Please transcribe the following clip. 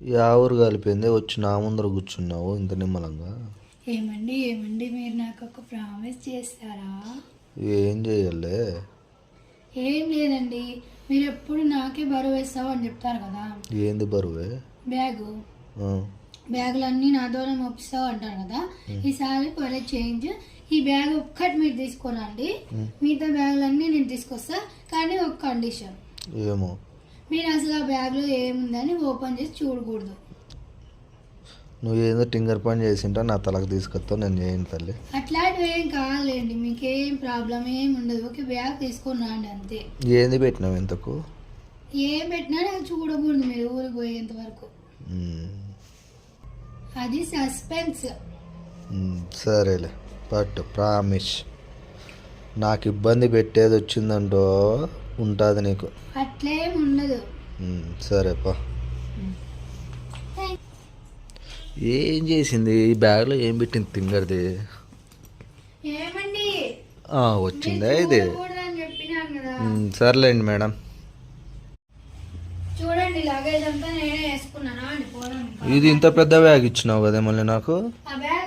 Yeah ఊరు కలిపింది వచ్చి నా ముందర కూర్చున్నావు ఇంత నిమ్మలంగా. ఏమండి ఏమండి మీరు నాకు ఒక ప్రామిస్ చేస్తారా? ఏం చేయాలి? ఏం లేదండి, మీరు ఎప్పుడు నాకే బరువు వేస్తావు అని చెప్తారు కదా. ఏంది బరువే? బ్యాగు ఆ, బ్యాగులన్నీ నాతోనే మోపిస్తావు అంటారు కదా. ఈసారి పరే చేంజ్, ఈ బ్యాగ్ ఒక్కటి మీరు తీసుకోనండి, మిగతా బ్యాగులన్నీ నేను తీసుకొస్తా. కానీ ఒక కండిషన్, ఏమో? మీరు అసలు ఆ బ్యాగ్లో ఏముందని ఓపెన్ చేసి చూడకూడదు. నువ్వు ఏదో టింగర్ పని చేసింటా నా తలకు తీసుకొస్తావు, నేను చేయను తల్లి. అట్లాంటివి ఏం కావాలండి, మీకేం ప్రాబ్లం ఏం ఉండదు. ఓకే, బ్యాగ్ తీసుకొని రండి అంతే. ఏంది పెట్టినావు ఇంతకు? ఏం పెట్టినా నాకు చూడకూడదు మీరు ఊరికి పోయేంత వరకు. అది సస్పెన్స్. సరేలే పట్టు ప్రామిస్. నాకు ఇబ్బంది పెట్టేది వచ్చిందంటో ఉంటుంది నీకు. అట్లేం ఉండదు. సరేపా. ఏం చేసింది ఈ బ్యాగ్లో? ఏం పెట్టింది తింగర్ది? ఏమండి వచ్చిందా ఇది? చూడకూడదని చెప్పినాను కదా. సర్లేండి మేడం. చూడండి, లగేజ్ అంతా నేనే వేసుకున్నానా అని పోదాం. ఇది ఇంత పెద్ద బ్యాగ్ ఇచ్చినావు కదా మళ్ళీ నాకు. ఆ బ్యాగ్